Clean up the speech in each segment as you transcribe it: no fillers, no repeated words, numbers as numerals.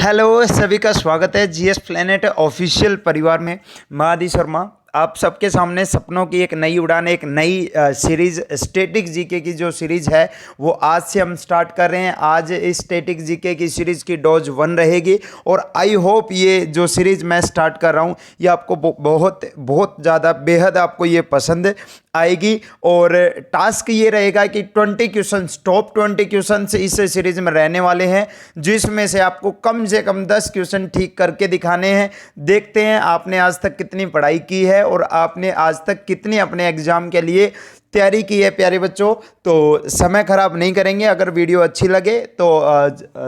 Hello, सभी का स्वागत है जीएस प्लेनेट ऑफिशियल परिवार में। मैं आदि शर्मा आप सबके सामने सपनों की एक नई उड़ान, एक नई सीरीज स्टैटिक जीके की जो सीरीज है वो आज से हम स्टार्ट कर रहे हैं। आज इस स्टैटिक जीके की सीरीज की डोज 1 रहेगी और आई होप ये जो सीरीज मैं स्टार्ट कर रहा हूँ ये आपको बहुत बहुत ज़्यादा बेहद आपको ये पसंद आएगी। और टास्क ये रहेगा कि 20 क्वेश्चन, टॉप 20 क्वेश्चन इस सीरीज में रहने वाले हैं, जिसमें से आपको कम से कम 10 क्वेश्चन ठीक करके दिखाने हैं। देखते हैं आपने आज तक कितनी पढ़ाई की है और आपने आज तक कितनी अपने एग्जाम के लिए तैयारी की है प्यारे बच्चों। तो समय खराब नहीं करेंगे। अगर वीडियो अच्छी लगे तो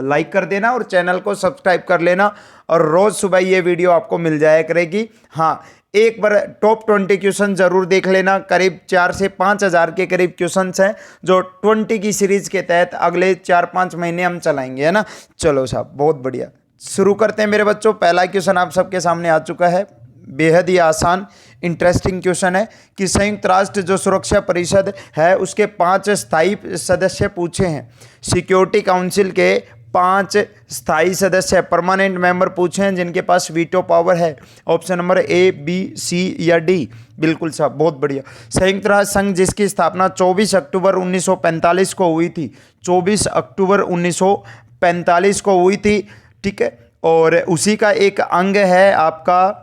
लाइक कर देना और चैनल को सब्सक्राइब कर लेना और रोज़ सुबह ये वीडियो आपको मिल जाया करेगी। हाँ, एक बार टॉप 20 क्वेश्चन जरूर देख लेना। करीब 4 से 5 हज़ार के करीब क्वेश्चन हैं जो 20 की सीरीज के तहत अगले 4-5 महीने हम चलाएंगे, है ना। चलो साहब, बहुत बढ़िया, शुरू करते हैं मेरे बच्चों। पहला क्वेश्चन आप सबके सामने आ चुका है, बेहद ही आसान इंटरेस्टिंग क्वेश्चन है कि संयुक्त राष्ट्र जो सुरक्षा परिषद है उसके 5 स्थायी सदस्य पूछे हैं। सिक्योरिटी काउंसिल के 5 स्थायी सदस्य परमानेंट मेंबर पूछे हैं जिनके पास वीटो पावर है। ऑप्शन नंबर ए, बी, सी या डी। बिल्कुल साहब, बहुत बढ़िया। संयुक्त राष्ट्र संघ जिसकी स्थापना 24 अक्टूबर 1945 को हुई थी, 24 अक्टूबर 1945 को हुई थी, ठीक है। और उसी का एक अंग है आपका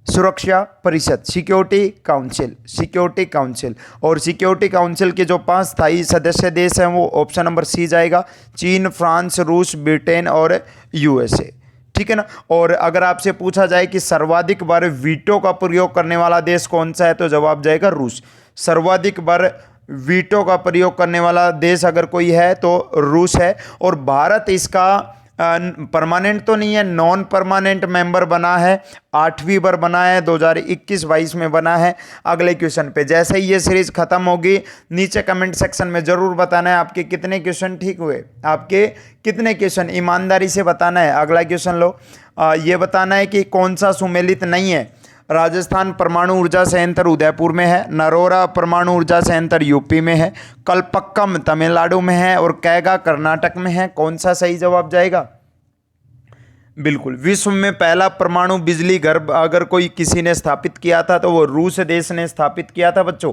सुरक्षा परिषद, सिक्योरिटी काउंसिल, सिक्योरिटी काउंसिल। और सिक्योरिटी काउंसिल के जो 5 स्थायी सदस्य देश हैं वो ऑप्शन नंबर सी जाएगा, चीन, फ्रांस, रूस, ब्रिटेन और यूएसए, ठीक है ना। और अगर आपसे पूछा जाए कि सर्वाधिक बार वीटो का प्रयोग करने वाला देश कौन सा है तो जवाब जाएगा रूस। सर्वाधिक बार वीटो का प्रयोग करने वाला देश अगर कोई है तो रूस है। और भारत इसका परमानेंट तो नहीं है, नॉन परमानेंट मेंबर बना है, 8वीं बार बना है, 2021-22 में बना है। अगले क्वेश्चन पे जैसे ही ये सीरीज खत्म होगी नीचे कमेंट सेक्शन में जरूर बताना है आपके कितने क्वेश्चन ठीक हुए, आपके कितने क्वेश्चन, ईमानदारी से बताना है। अगला क्वेश्चन लो, ये बताना है कि कौन सा सुमेलित नहीं है। राजस्थान परमाणु ऊर्जा संयंत्र उदयपुर में है, नरोरा परमाणु ऊर्जा संयंत्र यूपी में है, कलपक्कम तमिलनाडु में है और कैगा कर्नाटक में है। कौन सा सही जवाब जाएगा? बिल्कुल, विश्व में पहला परमाणु बिजली घर अगर कोई किसी ने स्थापित किया था तो वो रूस देश ने स्थापित किया था बच्चों।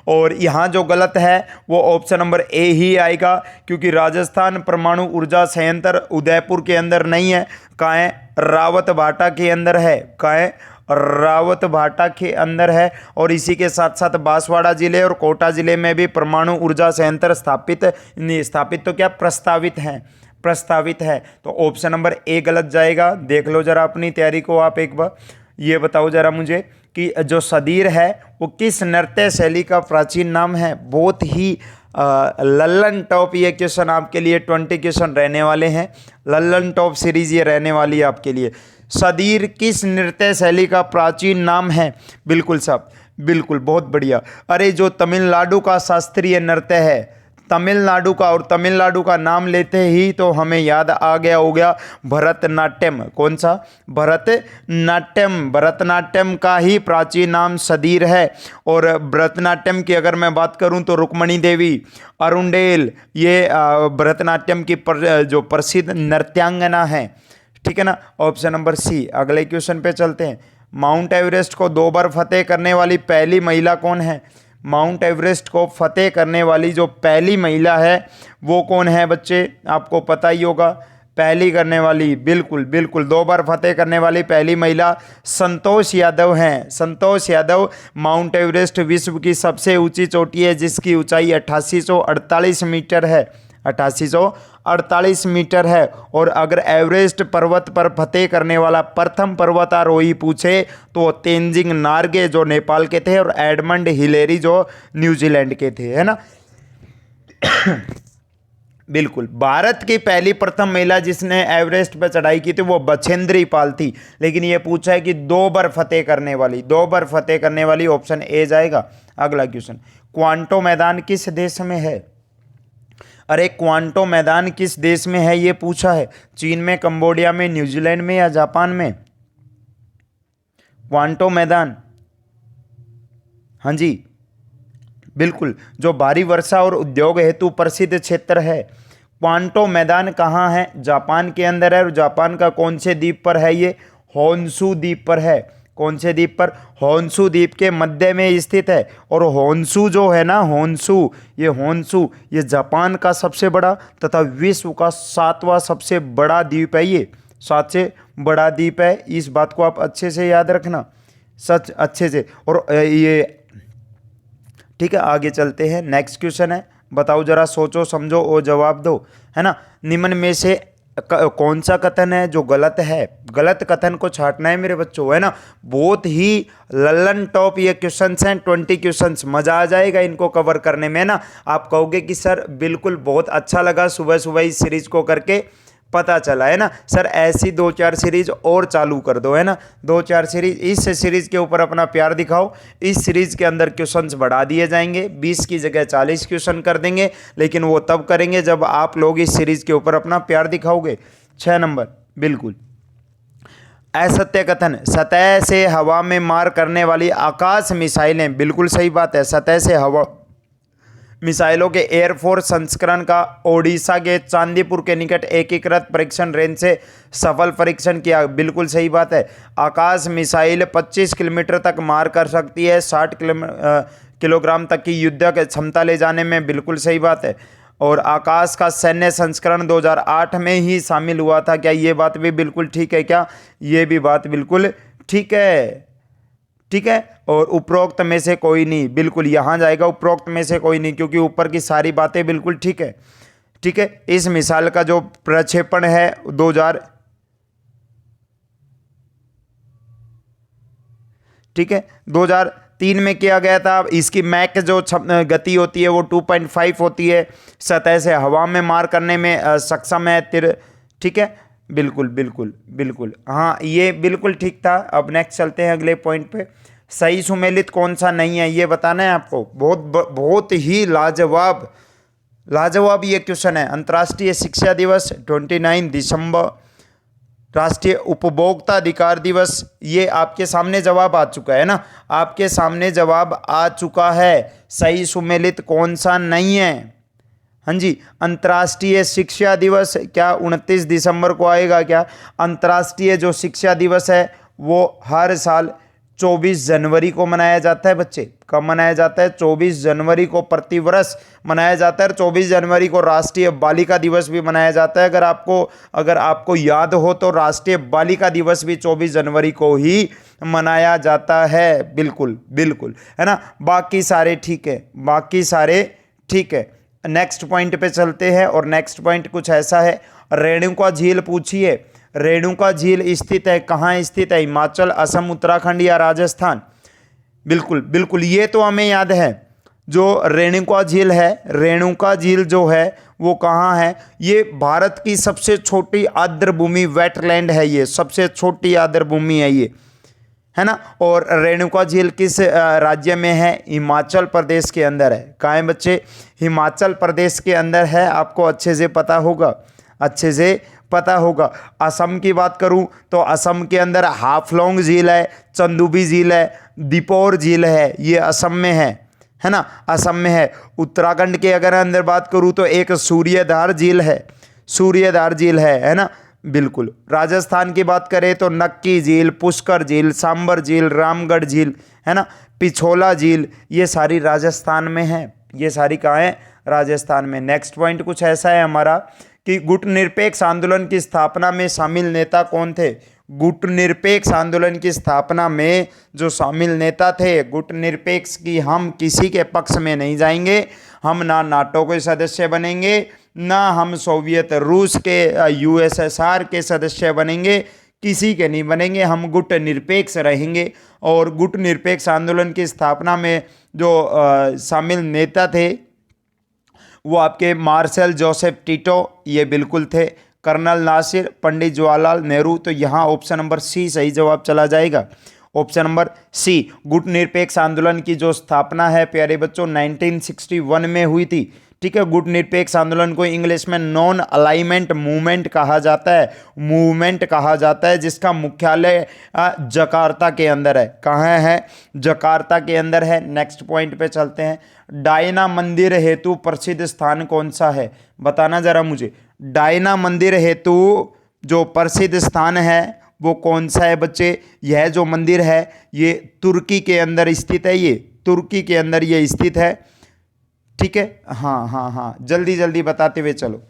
और यहाँ जो गलत है वो ऑप्शन नंबर ए ही आएगा, क्योंकि राजस्थान परमाणु ऊर्जा संयंत्र उदयपुर के अंदर नहीं है। कहाँ है? रावत भाटा के अंदर है। कहाँ है? रावत भाटा के अंदर है। और इसी के साथ साथ बांसवाड़ा जिले और कोटा जिले में भी परमाणु ऊर्जा संयंत्र स्थापित तो क्या प्रस्तावित हैं, प्रस्तावित है। तो ऑप्शन नंबर ए गलत जाएगा। देख लो जरा अपनी तैयारी को आप एक बार। ये बताओ जरा मुझे कि जो सदीर है वो किस नृत्य शैली का प्राचीन नाम है। बहुत ही लल्लन टॉप ये क्वेश्चन आपके लिए 20 क्वेश्चन रहने वाले हैं। लल्लन टॉप सीरीज ये रहने वाली है आपके लिए। सदीर किस नृत्य शैली का प्राचीन नाम है? बिल्कुल साहब, बिल्कुल, बहुत बढ़िया। अरे जो तमिलनाडु का शास्त्रीय नृत्य है, तमिलनाडु का, और तमिलनाडु का नाम लेते ही तो हमें याद आ गया हो गया भरतनाट्यम। कौन सा? भरतनाट्यम। भरतनाट्यम का ही प्राचीन नाम सदीर है। और भरतनाट्यम की अगर मैं बात करूं तो रुक्मणी देवी, अरुणडेल, ये भरतनाट्यम की जो प्रसिद्ध नृत्यांगना है, ठीक है ना। Option number C. अगले क्वेश्चन पे चलते हैं। माउंट एवरेस्ट को 2 बार फतेह करने वाली पहली महिला कौन है? माउंट एवरेस्ट को फतेह करने वाली जो पहली महिला है वो कौन है बच्चे? आपको पता ही होगा, पहली करने वाली, बिल्कुल बिल्कुल, 2 बार फतेह करने वाली पहली महिला संतोष यादव हैं। संतोष यादव। माउंट एवरेस्ट विश्व की सबसे ऊंची चोटी है जिसकी ऊंचाई 8848 मीटर है। 8848 मीटर है। और अगर एवरेस्ट पर्वत पर फतेह करने वाला प्रथम पर्वतारोही पूछे तो तेंजिंग नार्गे जो नेपाल के थे और एडमंड हिलेरी जो न्यूजीलैंड के थे, है ना। बिल्कुल, भारत की पहली प्रथम महिला जिसने एवरेस्ट पर चढ़ाई की थी वो बछेंद्री पाल थी। लेकिन ये पूछा है कि 2 बार फतेह करने वाली, 2 बार फतेह करने वाली, ऑप्शन ए जाएगा। अगला क्वेश्चन, क्वांटो मैदान किस देश में है? अरे क्वांटो मैदान किस देश में है ये पूछा है। चीन में, कंबोडिया में, न्यूजीलैंड में या जापान में? क्वांटो मैदान, हाँ जी बिल्कुल, जो भारी वर्षा और उद्योग हेतु प्रसिद्ध क्षेत्र है। क्वांटो मैदान कहाँ है? जापान के अंदर है। और जापान का कौन से द्वीप पर है ये? होन्शु द्वीप पर है। कौन से द्वीप पर? होन्शु द्वीप के मध्य में स्थित है। और होन्शु जो है ना, होन्शु ये जापान का सबसे बड़ा तथा विश्व का 7वां सबसे बड़ा द्वीप है। ये 7 से बड़ा द्वीप है। इस बात को आप अच्छे से याद रखना, सच अच्छे से। और ये ठीक है, आगे चलते हैं। नेक्स्ट क्वेश्चन है, बताओ जरा, सोचो समझो और जवाब दो, है ना। निम्न में से कौन सा कथन है जो गलत है? गलत कथन को छांटना है मेरे बच्चों, है ना। बहुत ही लल्लन टॉप ये क्वेश्चंस हैं, 20 क्वेश्चंस, मजा आ जाएगा इनको कवर करने में ना। आप कहोगे कि सर बिल्कुल बहुत अच्छा लगा सुबह सुबह इस सीरीज को करके, पता चला, है ना। सर ऐसी 2-4 सीरीज और चालू कर दो, है ना। 2-4 सीरीज, इस सीरीज के ऊपर अपना प्यार दिखाओ। इस सीरीज के अंदर क्वेश्चंस बढ़ा दिए जाएंगे, 20 की जगह 40 क्वेश्चन कर देंगे, लेकिन वो तब करेंगे जब आप लोग इस सीरीज के ऊपर अपना प्यार दिखाओगे। 6 नंबर, बिल्कुल असत्य कथन, सतह से हवा में मार करने वाली आकाश मिसाइलें, बिल्कुल सही बात है। सतह से हवा मिसाइलों के एयरफोर्स संस्करण का ओडिशा के चांदीपुर के निकट एकीकृत परीक्षण रेंज से सफल परीक्षण किया, बिल्कुल सही बात है। आकाश मिसाइल 25 किलोमीटर तक मार कर सकती है, 60 किलोग्राम तक की युद्ध क्षमता ले जाने में, बिल्कुल सही बात है। और आकाश का सैन्य संस्करण 2008 में ही शामिल हुआ था, क्या ये बात भी बिल्कुल ठीक है? क्या ये भी बात बिल्कुल ठीक है? ठीक है। और उपरोक्त में से कोई नहीं, बिल्कुल यहाँ जाएगा उपरोक्त में से कोई नहीं, क्योंकि ऊपर की सारी बातें बिल्कुल ठीक है। ठीक है, इस मिसाइल का जो प्रक्षेपण है 2003 में किया गया था। इसकी मैक जो गति होती है वो 2.5 होती है। सतह से हवा में मार करने में सक्षम है ठीक है, बिल्कुल बिल्कुल बिल्कुल, हाँ ये बिल्कुल ठीक था। अब नेक्स्ट चलते हैं अगले पॉइंट पे। सही सुमेलित कौन सा नहीं है ये बताना है आपको। बहुत ही लाजवाब ये क्वेश्चन है। अंतर्राष्ट्रीय शिक्षा दिवस 29 दिसंबर, राष्ट्रीय उपभोक्ता अधिकार दिवस, ये आपके सामने जवाब आ चुका है ना, आपके सामने जवाब आ चुका है। सही सुमेलित कौन सा नहीं है? हाँ जी, अंतर्राष्ट्रीय शिक्षा दिवस क्या 29 दिसंबर को आएगा क्या? अंतर्राष्ट्रीय जो शिक्षा दिवस है वो हर साल 24 जनवरी को मनाया जाता है बच्चे। कब मनाया जाता है? 24 जनवरी को प्रतिवर्ष मनाया जाता है। 24 जनवरी को राष्ट्रीय बालिका दिवस भी मनाया जाता है। अगर आपको याद हो तो राष्ट्रीय बालिका दिवस भी 24 जनवरी को ही मनाया जाता है, बिल्कुल बिल्कुल, है ना। बाकी सारे ठीक है, बाकी सारे ठीक है। नेक्स्ट पॉइंट पे चलते हैं, और नेक्स्ट पॉइंट कुछ ऐसा है। रेणुका झील पूछिए, रेणुका झील स्थित है कहाँ? स्थित है हिमाचल, असम, उत्तराखंड या राजस्थान? बिल्कुल बिल्कुल, ये तो हमें याद है। जो रेणुका झील है, रेणुका झील जो है वो कहाँ है? ये भारत की सबसे छोटी आर्द्रभूमि वेटलैंड है, ये सबसे छोटी आर्द्रभूमि है ये, है ना। और रेणुका झील किस राज्य में है? हिमाचल प्रदेश के अंदर है। कहाँ है बच्चे? हिमाचल प्रदेश के अंदर है, आपको अच्छे से पता होगा, अच्छे से पता होगा। असम की बात करूं तो असम के अंदर हाफलोंग झील है, चंदुबी झील है, दीपोर झील है, ये असम में है ना, असम में है। उत्तराखंड के अगर अंदर बात करूं तो एक सूर्यधार झील है, सूर्यधार झील है ना, बिल्कुल। राजस्थान की बात करें तो नक्की झील, पुष्कर झील, सांबर झील, रामगढ़ झील, है ना, पिछोला झील, ये सारी राजस्थान में है। ये सारी कहाँ है? राजस्थान में। नेक्स्ट पॉइंट कुछ ऐसा है हमारा कि गुटनिरपेक्ष आंदोलन की स्थापना में शामिल नेता कौन थे? गुटनिरपेक्ष आंदोलन की स्थापना में जो शामिल नेता थे, गुटनिरपेक्ष की, हम किसी के पक्ष में नहीं जाएंगे, हम ना नाटो के सदस्य बनेंगे, ना हम सोवियत रूस के यूएसएसआर के सदस्य बनेंगे, किसी के नहीं बनेंगे, हम गुटनिरपेक्ष रहेंगे। और गुटनिरपेक्ष आंदोलन की स्थापना में जो शामिल नेता थे वो आपके मार्शल जोसेफ टिटो, ये बिल्कुल थे। कर्नल नासिर, पंडित जवाहरलाल नेहरू, तो यहाँ ऑप्शन नंबर सी सही जवाब चला जाएगा। ऑप्शन नंबर सी। गुटनिरपेक्ष आंदोलन की जो स्थापना है प्यारे बच्चों 1961 में हुई थी, ठीक है। गुट निरपेक्ष आंदोलन को इंग्लिश में नॉन अलाइनमेंट मूवमेंट कहा जाता है, मूवमेंट कहा जाता है, जिसका मुख्यालय जकार्ता के अंदर है। कहाँ है? जकार्ता के अंदर है। नेक्स्ट पॉइंट पे चलते हैं। डायना मंदिर हेतु प्रसिद्ध स्थान कौन सा है? बताना जरा मुझे। डायना मंदिर हेतु जो प्रसिद्ध स्थान है वो कौन सा है बच्चे? यह जो मंदिर है ये तुर्की के अंदर स्थित है, ये तुर्की के अंदर ये स्थित है। ठीक है, हाँ हाँ हाँ, जल्दी जल्दी बताते हुए चलो,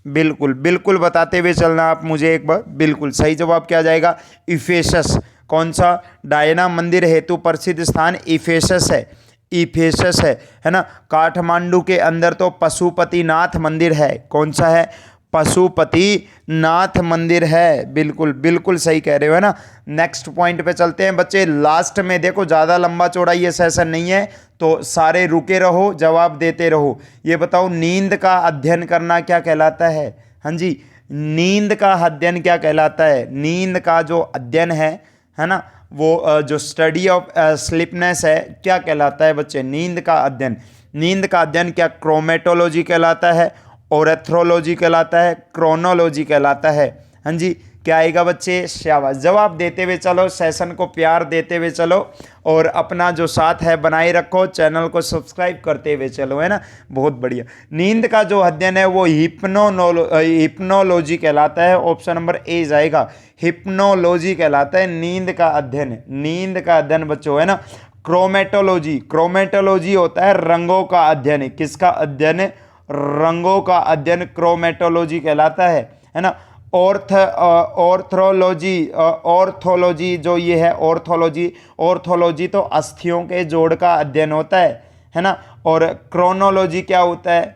बिल्कुल बिल्कुल बताते हुए चलना आप मुझे एक बार। बिल्कुल सही जवाब क्या जाएगा? इफेसस। कौन सा? डायना मंदिर हेतु प्रसिद्ध स्थान इफेसस है, इफेसस है ना। काठमांडू के अंदर तो पशुपतिनाथ मंदिर है। कौन सा है? पशुपतिनाथ मंदिर है। बिल्कुल बिल्कुल सही कह रहे हो, है ना। नेक्स्ट पॉइंट पे चलते हैं बच्चे। लास्ट में देखो, ज़्यादा लंबा चौड़ा ये सेशन नहीं है तो सारे रुके रहो, जवाब देते रहो। ये बताओ, नींद का अध्ययन करना क्या कहलाता है? हाँ जी, नींद का अध्ययन क्या कहलाता है? नींद का जो अध्ययन है ना, वो जो स्टडी ऑफ स्लीपनेस है, क्या कहलाता है बच्चे? नींद का अध्ययन। नींद का अध्ययन क्या क्रोमेटोलॉजी कहलाता है, ओरेथ्रोलॉजी कहलाता है, क्रोनोलॉजी कहलाता है? हाँ जी, क्या आएगा बच्चे? शाबाश। जवाब देते हुए चलो, सेशन को प्यार देते हुए चलो और अपना जो साथ है बनाए रखो, चैनल को सब्सक्राइब करते हुए चलो, है ना। बहुत बढ़िया। नींद का जो अध्ययन है वो हिप्नोलॉजी कहलाता है। ऑप्शन नंबर ए जाएगा, हिप्नोलॉजी कहलाता है नींद का अध्ययन। नींद का अध्ययन बच्चों, है ना। क्रोमेटोलॉजी, क्रोमेटोलॉजी होता है रंगों का अध्ययन। किसका अध्ययन? रंगों का अध्ययन क्रोमेटोलॉजी कहलाता है ना। ऑर्थोलॉजी जो ये है, ऑर्थोलॉजी तो अस्थियों के जोड़ का अध्ययन होता है ना। और क्रोनोलॉजी क्या होता है?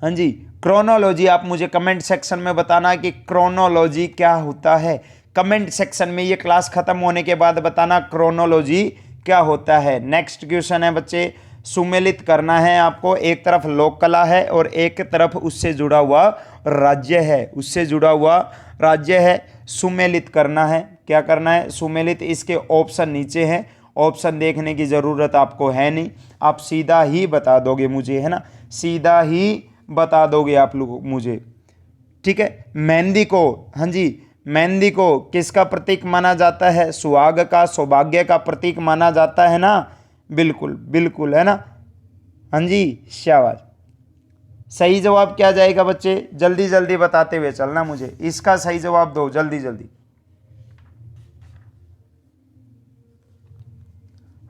हाँ जी, क्रोनोलॉजी आप मुझे कमेंट सेक्शन में बताना कि क्रोनोलॉजी क्या होता है। कमेंट सेक्शन में ये क्लास खत्म होने के बाद बताना क्रोनोलॉजी क्या होता है। नेक्स्ट क्वेश्चन है बच्चे, सुमेलित करना है आपको। एक तरफ लोक कला है और एक तरफ उससे जुड़ा हुआ राज्य है, उससे जुड़ा हुआ राज्य है। सुमेलित करना है। क्या करना है? सुमेलित। इसके ऑप्शन नीचे हैं, ऑप्शन देखने की ज़रूरत आपको है नहीं, आप सीधा ही बता दोगे मुझे, है ना। सीधा ही बता दोगे आप लोग मुझे, ठीक है। मेहंदी को, हाँ जी, मेहंदी को किसका प्रतीक माना जाता है? सुहाग का, सौभाग्य का प्रतीक माना जाता है ना। बिल्कुल बिल्कुल, है ना। हाँ जी, शाबाश। सही जवाब क्या जाएगा बच्चे? जल्दी जल्दी बताते हुए चलना मुझे। इसका सही जवाब दो जल्दी जल्दी।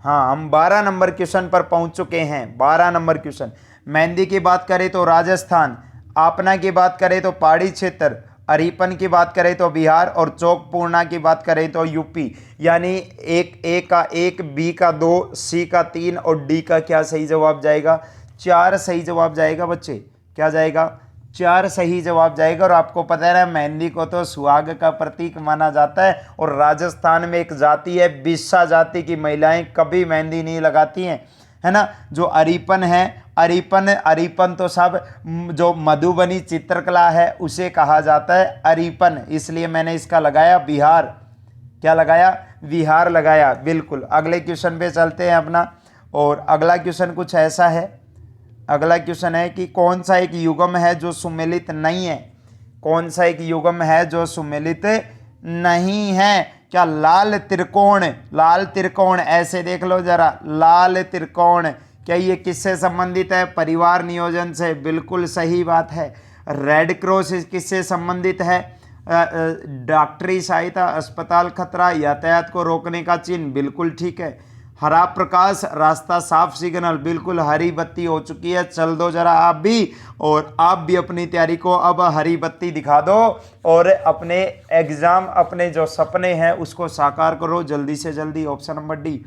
हाँ, हम 12 नंबर क्वेश्चन पर पहुंच चुके हैं। 12 नंबर क्वेश्चन। मेहंदी की बात करें तो राजस्थान, आपना की बात करें तो पहाड़ी क्षेत्र, अरीपन की बात करें तो बिहार और चौक पूर्णा की बात करें तो यूपी। यानी एक ए का 1, बी का 2, सी का 3 और डी का क्या सही जवाब जाएगा? 4 सही जवाब जाएगा बच्चे। क्या जाएगा? 4 सही जवाब जाएगा। और आपको पता है ना, मेहंदी को तो सुहाग का प्रतीक माना जाता है। और राजस्थान में एक जाति है बिस्सा जाति की महिलाएं कभी मेहंदी नहीं लगाती हैं, है ना। जो अरीपन है, अरीपन तो सब जो मधुबनी चित्रकला है उसे कहा जाता है अरीपन, इसलिए मैंने इसका लगाया बिहार। क्या लगाया? बिहार लगाया। बिल्कुल। अगले क्वेश्चन पे चलते हैं अपना। और अगला क्वेश्चन कुछ ऐसा है, अगला क्वेश्चन है कि कौन सा एक युग्म है जो सुमेलित नहीं है? कौन सा एक युग्म है जो सुमेलित नहीं है? क्या लाल त्रिकोण? लाल त्रिकोण ऐसे देख लो जरा, लाल त्रिकोण क्या ये किससे संबंधित है? परिवार नियोजन से। बिल्कुल सही बात है। रेड क्रॉस किससे संबंधित है? डॉक्टरी सहायता, अस्पताल खतरा, यातायात को रोकने का चिन्ह। बिल्कुल ठीक है। हरा प्रकाश, रास्ता साफ, सिग्नल। बिल्कुल, हरी बत्ती हो चुकी है, चल दो जरा आप भी। और आप भी अपनी तैयारी को अब हरी बत्ती दिखा दो और अपने एग्जाम, अपने जो सपने हैं उसको साकार करो जल्दी से जल्दी। Option number D.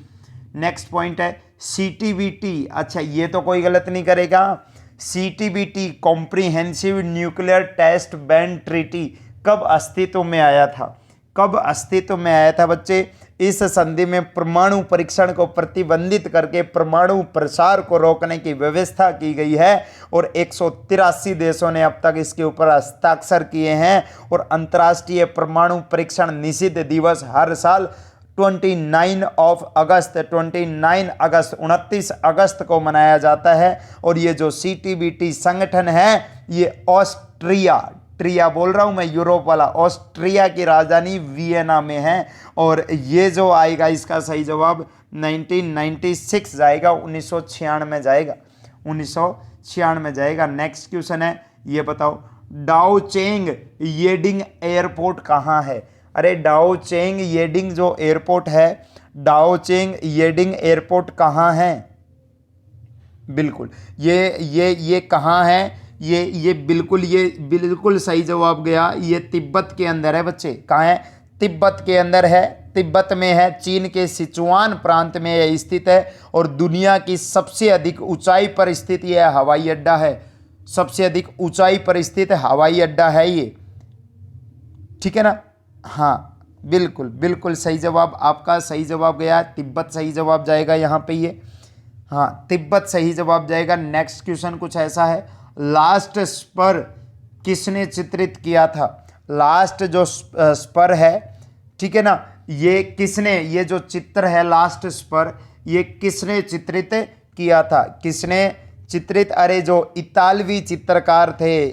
Next point है सीटीबीटी। अच्छा, ये तो कोई गलत नहीं करेगा। CTBT comprehensive nuclear test ban treaty कब अस्तित्व में आया था? कब अस्तित्व में आया था बच्चे? इस संधि में परमाणु परीक्षण को प्रतिबंधित करके परमाणु प्रसार को रोकने की व्यवस्था की गई है और 183 देशों ने अब तक इसके ऊपर हस्ताक्षर किए हैं। और अंतर्राष्ट्रीय परमाणु परीक्षण निषिद्ध दिवस हर साल 29 अगस्त 29 अगस्त को मनाया जाता है। और ये जो CTBT संगठन है ये ट्रिया बोल रहा हूँ मैं, यूरोप वाला, ऑस्ट्रिया की राजधानी वियना में है। और ये जो आएगा इसका सही जवाब 1996 जाएगा, 1996 जाएगा, 1996 जाएगा। नेक्स्ट क्वेश्चन है, ये बताओ डाओचेंग येडिंग एयरपोर्ट कहाँ है? अरे डाओचेंग येडिंग जो एयरपोर्ट है, डाओचेंग येडिंग एयरपोर्ट कहाँ है? बिल्कुल ये कहाँ है? ये बिल्कुल सही जवाब गया। ये तिब्बत के अंदर है बच्चे। कहाँ है? तिब्बत के अंदर है, तिब्बत में है, चीन के सिचुआन प्रांत में यह स्थित है। और दुनिया की सबसे अधिक ऊंचाई पर स्थित यह हवाई अड्डा है। सबसे अधिक ऊंचाई पर स्थित हवाई अड्डा है ये, ठीक है ना? हाँ बिल्कुल सही जवाब आपका, सही जवाब गया तिब्बत, सही जवाब जाएगा यहाँ पे ये। हाँ तिब्बत सही जवाब जाएगा। नेक्स्ट क्वेश्चन कुछ ऐसा है, लास्ट स्पर किसने चित्रित किया था? लास्ट जो स्पर है, ठीक है ना, ये किसने, ये जो चित्र है लास्ट स्पर, ये किसने चित्रित किया था? किसने चित्रित? अरे जो इतालवी चित्रकार थे,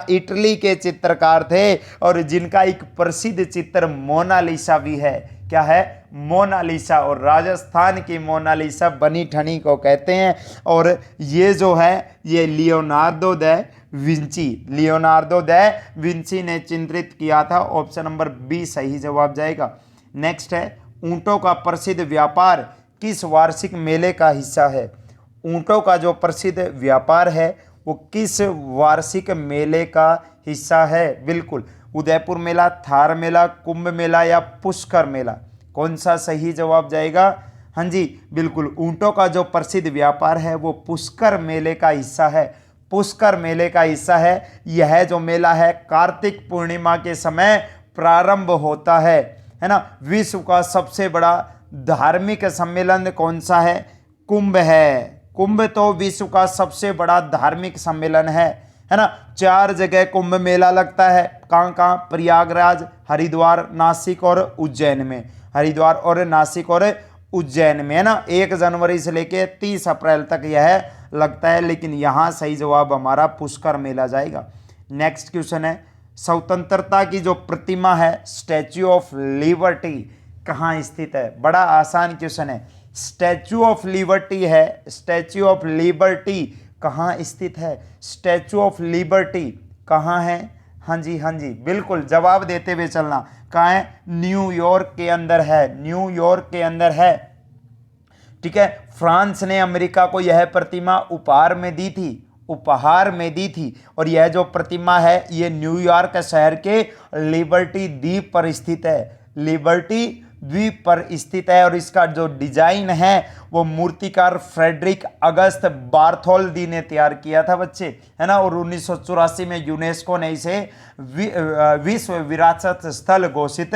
इटली के चित्रकार थे, और जिनका एक प्रसिद्ध चित्र मोनालिसा भी है। क्या है? मोनालिसा। और राजस्थान की मोनालिसा बनी ठनी को कहते हैं। और ये जो है ये लियोनार्दो द विंची ने चित्रित किया था। ऑप्शन नंबर बी सही जवाब जाएगा। नेक्स्ट है, ऊंटों का प्रसिद्ध व्यापार किस वार्षिक मेले का हिस्सा है? ऊंटों का जो प्रसिद्ध व्यापार है वो किस वार्षिक मेले का हिस्सा है? बिल्कुल उदयपुर मेला, थार मेला, कुंभ मेला या पुष्कर मेला, कौन सा सही जवाब जाएगा? हाँ जी बिल्कुल, ऊंटों का जो प्रसिद्ध व्यापार है वो पुष्कर मेले का हिस्सा है। पुष्कर मेले का हिस्सा है। यह जो मेला है कार्तिक पूर्णिमा के समय प्रारंभ होता है ना? विश्व का सबसे बड़ा धार्मिक सम्मेलन कौन सा है? कुंभ है। कुंभ तो विश्व का सबसे बड़ा धार्मिक सम्मेलन है ना? 4 जगह कुंभ मेला लगता है। कहाँ? प्रयागराज, हरिद्वार, नासिक और उज्जैन में। हरिद्वार और नासिक और उज्जैन में, है ना? 1 जनवरी से लेके 30 अप्रैल तक यह लगता है। लेकिन यहाँ सही जवाब हमारा पुष्कर मेला जाएगा। नेक्स्ट क्वेश्चन है, स्वतंत्रता की जो प्रतिमा है स्टैच्यू ऑफ लिबर्टी कहाँ स्थित है? बड़ा आसान क्वेश्चन है। स्टैच्यू ऑफ लिबर्टी है, स्टैच्यू ऑफ लिबर्टी कहाँ स्थित है? स्टैच्यू ऑफ लिबर्टी कहाँ है? हाँ जी बिल्कुल जवाब देते हुए चलना। कहाँ है? न्यूयॉर्क के अंदर है, न्यूयॉर्क के अंदर है, ठीक है। फ्रांस ने अमेरिका को यह प्रतिमा उपहार में दी थी। और यह जो प्रतिमा है ये न्यूयॉर्क शहर के लिबर्टी द्वीप पर स्थित है। लिबर्टी द्वीप पर स्थित है। और इसका जो डिजाइन है वो मूर्तिकार फ्रेडरिक अगस्त बार्थोल्दी ने तैयार किया था बच्चे, है ना? और 1984 में यूनेस्को ने इसे विश्व विरासत स्थल घोषित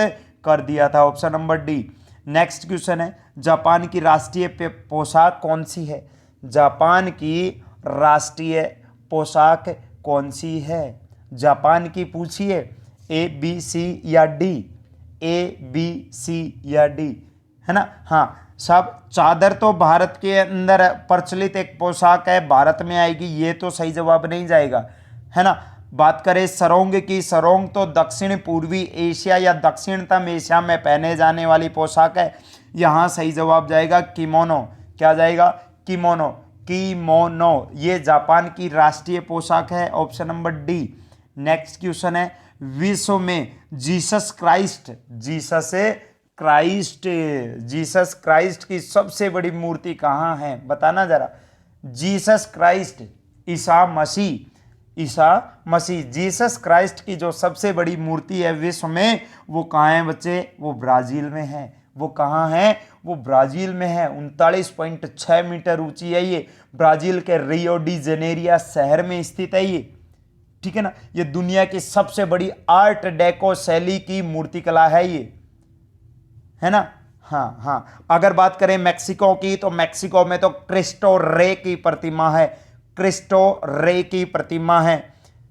कर दिया था। Option number D. Next question है, जापान की राष्ट्रीय पोशाक कौन सी है? जापान की राष्ट्रीय पोशाक कौन सी है? जापान की पूछिए, A, B, C या D? A, B, C या D, है ना? हाँ सब। चादर तो भारत के अंदर प्रचलित एक पोशाक है, भारत में आएगी, ये तो सही जवाब नहीं जाएगा, है ना? बात करें सरोंग की, सरोंग तो दक्षिण पूर्वी एशिया या दक्षिणतम एशिया में पहने जाने वाली पोशाक है। यहाँ सही जवाब जाएगा किमोनो। क्या जाएगा? किमोनो। ये जापान की राष्ट्रीय पोशाक है। Option number D. Next question है, विश्व में जीसस क्राइस्ट की सबसे बड़ी मूर्ति कहाँ है? बताना जरा। Jesus Christ, Isa Masih, Jesus Christ की जो सबसे बड़ी मूर्ति है विश्व में, वो कहाँ है बच्चे? वो ब्राजील में है। वो कहाँ है? वो ब्राजील में है। 39.6 मीटर ऊंची है ये। ब्राजील के रियो डी जेनेरिया शहर में स्थित है ये, ठीक है ना? ये दुनिया की सबसे बड़ी आर्ट डेको शैली की मूर्तिकला है ये, है ना? हाँ। अगर बात करें मेक्सिको की, तो मेक्सिको में तो क्रिस्टो रे की प्रतिमा है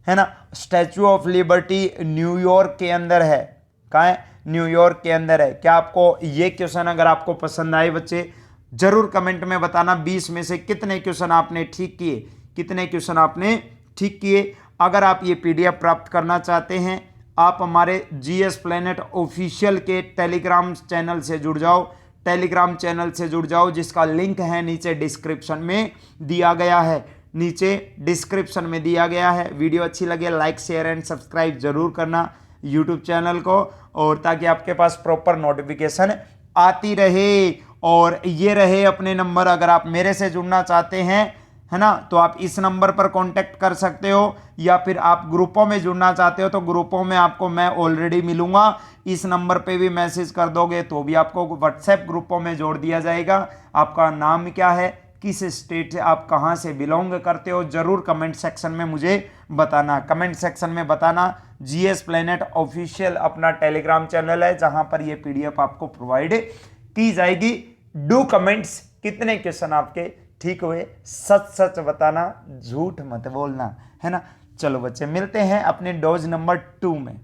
ना? स्टैच्यू ऑफ लिबर्टी न्यूयॉर्क के अंदर है। कहाँ है? न्यूयॉर्क के अंदर है। क्या आपको ये क्वेश्चन अगर आपको पसंद आए बच्चे, जरूर कमेंट में बताना 20 में से कितने क्वेश्चन आपने ठीक किए, कितने क्वेश्चन आपने ठीक किए। अगर आप ये पीडीएफ प्राप्त करना चाहते हैं, आप हमारे जीएस प्लेनेट ऑफिशियल के टेलीग्राम चैनल से जुड़ जाओ, टेलीग्राम चैनल से जुड़ जाओ, जिसका लिंक है नीचे डिस्क्रिप्शन में दिया गया है, नीचे डिस्क्रिप्शन में दिया गया है। वीडियो अच्छी लगे लाइक शेयर एंड सब्सक्राइब जरूर करना यूट्यूब चैनल को, और ताकि आपके पास प्रॉपर नोटिफिकेशन आती रहे। और ये रहे अपने नंबर, अगर आप मेरे से जुड़ना चाहते हैं, है ना, तो आप इस नंबर पर कांटेक्ट कर सकते हो, या फिर आप ग्रुपों में जुड़ना चाहते हो तो ग्रुपों में आपको मैं ऑलरेडी मिलूंगा। इस नंबर पे भी मैसेज कर दोगे तो भी आपको व्हाट्सएप ग्रुपों में जोड़ दिया जाएगा। आपका नाम क्या है, किस स्टेट से आप कहाँ से बिलोंग करते हो, जरूर कमेंट सेक्शन में मुझे बताना, कमेंट सेक्शन में बताना। जीएस प्लेनेट ऑफिशियल अपना टेलीग्राम चैनल है, जहां पर ये पीडीएफ आपको प्रोवाइड की जाएगी। डू कमेंट्स, कितने क्वेश्चन आपके ठीक हुए, सच सच बताना, झूठ मत बोलना, है ना। चलो बच्चे, मिलते हैं अपने डोज नंबर 2 में।